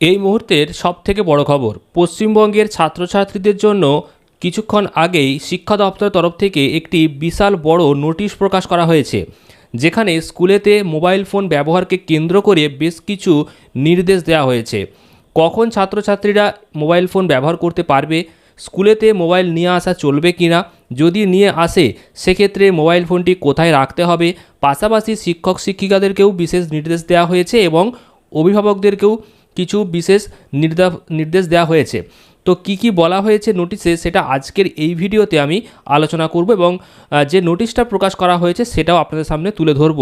এই মুহূর্তের সবথেকে বড় খবর, পশ্চিমবঙ্গের ছাত্রছাত্রীদের জন্য কিছুক্ষণ আগেই শিক্ষা দপ্তরের তরফ থেকে একটি বিশাল বড় নোটিশ প্রকাশ করা হয়েছে, যেখানে স্কুলেতে মোবাইল ফোন ব্যবহারকে কেন্দ্র করে বেশ কিছু নির্দেশ দেওয়া হয়েছে। কখন ছাত্রছাত্রীরা মোবাইল ফোন ব্যবহার করতে পারবে, স্কুলেতে মোবাইল নিয়ে আসা চলবে কি না, যদি নিয়ে আসে সেক্ষেত্রে মোবাইল ফোনটি কোথায় রাখতে হবে, পাশাপাশি শিক্ষক শিক্ষিকাদেরকেও বিশেষ নির্দেশ দেওয়া হয়েছে এবং অভিভাবকদেরকেও কিছু বিশেষ নির্দেশ দেওয়া হয়েছে। তো কি বলা হয়েছে নোটিশে, সেটা আজকের এই ভিডিওতে আমি আলোচনা করব এবং যে নোটিশটা প্রকাশ করা হয়েছে সেটাও আপনাদের সামনে তুলে ধরব।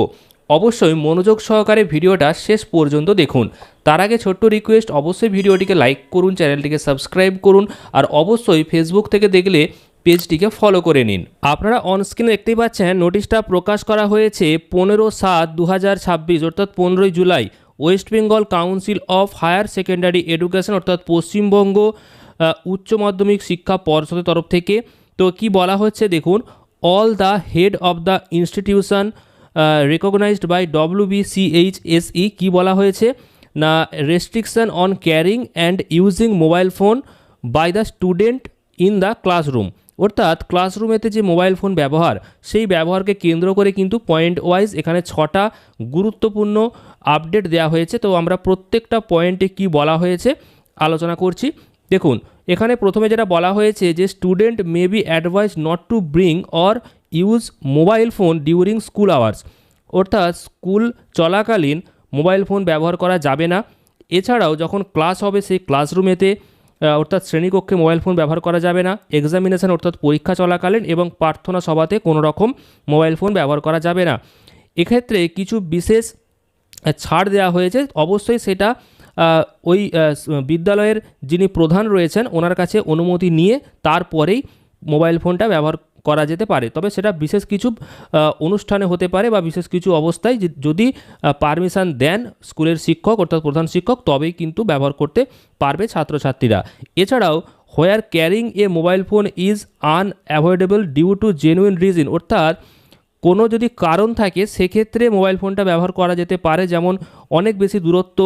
অবশ্যই মনোযোগ সহকারে ভিডিওটা শেষ পর্যন্ত দেখুন। তার আগে ছোট্ট রিকোয়েস্ট, অবশ্যই ভিডিওটিকে লাইক করুন, চ্যানেলটিকে সাবস্ক্রাইব করুন, আর অবশ্যই ফেসবুক থেকে দেখলে পেজটিকে ফলো করে নিন। আপনারা অনস্ক্রিনে দেখতেই পাচ্ছেন নোটিশটা প্রকাশ করা হয়েছে 15/7/2026 অর্থাৎ 15ই জুলাই। West Bengal Council of Higher Secondary Education অর্থাৎ পশ্চিমবঙ্গ উচ্চ মাধ্যমিক শিক্ষা পর্ষদের তরফ থেকে। তো কি বলা হচ্ছে দেখুন, all the head of the institution recognised by WBCHSE। কি বলা হয়েছে না, restriction on carrying and using mobile phone by the student in the classroom. অর্থাৎ ক্লাসরুমেতে যে মোবাইল ফোন ব্যবহার, সেই ব্যবহারকে কেন্দ্র করে কিন্তু পয়েন্ট ওয়াইজ এখানে 6টা গুরুত্বপূর্ণ আপডেট দেওয়া হয়েছে। তো আমরা প্রত্যেকটা পয়েন্টে কি বলা হয়েছে আলোচনা করছি। দেখুন, এখানে প্রথমে যেটা বলা হয়েছে যে student may be advice not to bring or use mobile phone during school hours. অর্থাৎ স্কুল চলাকালীন মোবাইল ফোন ব্যবহার করা যাবে না। এছাড়াও যখন ক্লাস হবে সেই ক্লাসরুমেতে অর্থাৎ শ্রেণীকক্ষে মোবাইল ফোন ব্যবহার করা যাবে না। এক্সামিনেশন অর্থাৎ পরীক্ষা চলাকালীন এবং প্রার্থনা সভাতে কোনো রকম মোবাইল ফোন ব্যবহার করা যাবে না। এক্ষেত্রে কিছু বিশেষ ছাড় দেওয়া হয়েছে। অবশ্যই সেটা ওই বিদ্যালয়ের যিনি প্রধান রয়েছেন ওনার কাছে অনুমতি নিয়ে তারপরেই মোবাইল ফোনটা ব্যবহার করা যেতে পারে। তবে সেটা বিশেষ কিছু অনুষ্ঠানে হতে পারে বা বিশেষ কিছু অবস্থায় যদি পারমিশন দেন স্কুলের শিক্ষক অর্থাৎ প্রধান শিক্ষক, তবেই কিন্তু ব্যবহার করতে পারবে ছাত্রছাত্রীরা। এছাড়াও where carrying a mobile phone is unavoidable due to genuine reason. অর্থাৎ কোনো যদি কারণ থাকে সেক্ষেত্রে মোবাইল ফোনটা ব্যবহার করা যেতে পারে, যেমন অনেক বেশি দূরত্ব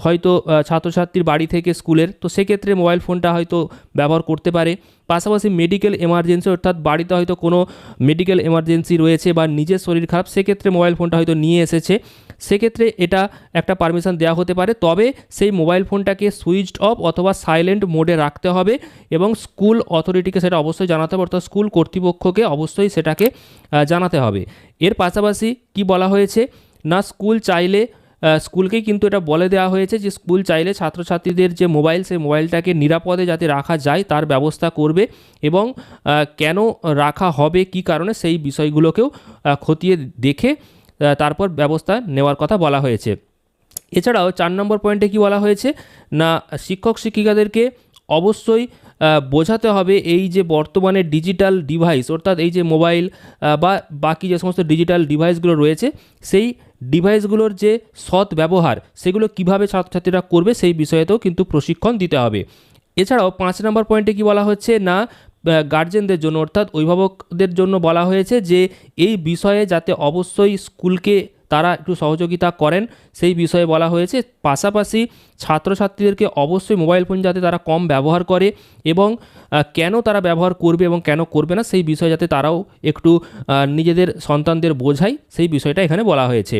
হয়তো ছাত্রছাত্রীর বাড়ি থেকে স্কুলের, তো সেক্ষেত্রে মোবাইল ফোনটা হয়তো ব্যবহার করতে পারে। পাশাপাশি মেডিকেল এমার্জেন্সি, অর্থাৎ বাড়িতে হয়তো কোনো মেডিকেল এমার্জেন্সি রয়েছে বা নিজের শরীর খারাপ, সেক্ষেত্রে মোবাইল ফোনটা হয়তো নিয়ে এসেছে, সেক্ষেত্রে এটা একটা পারমিশন দেওয়া হতে পারে। তবে সেই মোবাইল ফোনটাকে সুইচড অফ অথবা সাইলেন্ট মোডে রাখতে হবে এবং স্কুল অথরিটিকে সেটা অবশ্যই জানাতে হবে, অর্থাৎ স্কুল কর্তৃপক্ষকে অবশ্যই সেটাকে জানাতে হবে। এর পাশাপাশি কি বলা হয়েছে না, স্কুলকেই কিন্তু এটা বলে দেওয়া হয়েছে যে স্কুল চাইলে ছাত্রছাত্রীদের যে মোবাইল, সেই মোবাইলটাকে নিরাপদে যাতে রাখা যায় তার ব্যবস্থা করবে এবং কেন রাখা হবে, কি কারণে, সেই বিষয়গুলোকেও খতিয়ে দেখে তারপর ব্যবস্থা নেওয়ার কথা বলা হয়েছে। এছাড়াও 4 নম্বর পয়েন্টে কি বলা হয়েছে না, শিক্ষক শিক্ষিকাদেরকে অবশ্যই বোঝাতে হবে এই যে বর্তমানে ডিজিটাল ডিভাইস অর্থাৎ এই যে মোবাইল বা বাকি যে সমস্ত ডিজিটাল ডিভাইসগুলো রয়েছে, সেই ডিভাইসগুলোর যে সৎ ব্যবহার সেগুলো কিভাবে ছাত্রছাত্রীরা করবে সেই বিষয়েতেও কিন্তু প্রশিক্ষণ দিতে হবে। এছাড়াও 5 নম্বর পয়েন্টে কি বলা হচ্ছে না, গার্জেনদের জন্য অর্থাৎ অভিভাবকদের জন্য বলা হয়েছে যে এই বিষয়ে যাতে অবশ্যই স্কুলকে তারা একটু সহযোগিতা করেন সেই বিষয়ে বলা হয়েছে। পাশাপাশি ছাত্রছাত্রীদেরকে অবশ্যই মোবাইল ফোন যাতে তারা কম ব্যবহার করে এবং কেন তারা ব্যবহার করবে এবং কেন করবে না সেই বিষয়ে যাতে তারাও একটু নিজেদের সন্তানদের বোঝায়, সেই বিষয়টা এখানে বলা হয়েছে।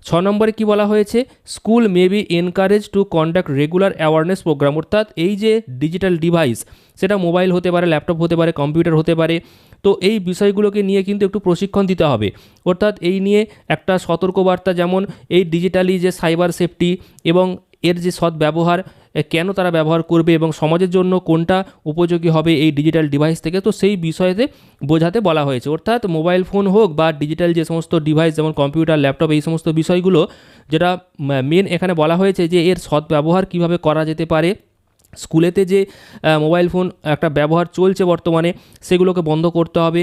6 নম্বরে কি বলা হয়েছে, school may be encourage to conduct regular awareness programme. অর্থাৎ এই যে ডিজিটাল ডিভাইস, সেটা মোবাইল হতে পারে, ল্যাপটপ হতে পারে, কম্পিউটার হতে পারে, তো এই বিষয়গুলোকে নিয়ে কিন্তু একটু প্রশিক্ষণ দিতে হবে। অর্থাৎ এই নিয়ে একটা সতর্কবার্তা, যেমন এই ডিজিটালি যে সাইবার সেফটি এবং এর যে সৎ ব্যবহার, কেন তারা ব্যবহার করবে এবং সমাজের জন্য কোনটা উপযোগী হবে এই ডিজিটাল ডিভাইস থেকে, তো সেই বিষয়েতে বোঝাতে বলা হয়েছে। অর্থাৎ মোবাইল ফোন হোক বা ডিজিটাল যে সমস্ত ডিভাইস যেমন কম্পিউটার, ল্যাপটপ, এই সমস্ত বিষয়গুলো যেটা মেন এখানে বলা হয়েছে যে এর সৎ ব্যবহার কীভাবে করা যেতে পারে। স্কুলেতে যে মোবাইল ফোন একটা ব্যবহার চলছে বর্তমানে, সেগুলোকে বন্ধ করতে হবে।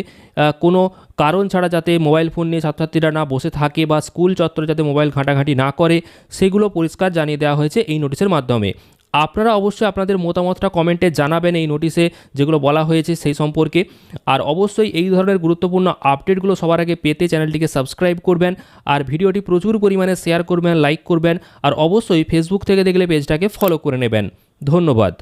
কোনো কারণ ছাড়া যাতে মোবাইল ফোন নিয়ে ছাত্রছাত্রীরা না বসে থাকে বা স্কুল চত্বরে যাতে মোবাইল ঘাঁটাঘাঁটি না করে, সেগুলো পরিষ্কার জানিয়ে দেওয়া হয়েছে এই নোটিশের মাধ্যমে। আপনারা অবশ্যই আপনাদের মতামতটা কমেন্টে জানাবেন এই নোটিশে যেগুলো বলা হয়েছে সেই সম্পর্কে। আর অবশ্যই এই ধরনের গুরুত্বপূর্ণ আপডেটগুলো সবার আগে পেতে চ্যানেলটিকে সাবস্ক্রাইব করবেন, আর ভিডিওটি প্রচুর পরিমাণে শেয়ার করবেন, লাইক করবেন, আর অবশ্যই ফেসবুক থেকে দেখলে পেজটাকে ফলো করে নেবেন। ধন্যবাদ।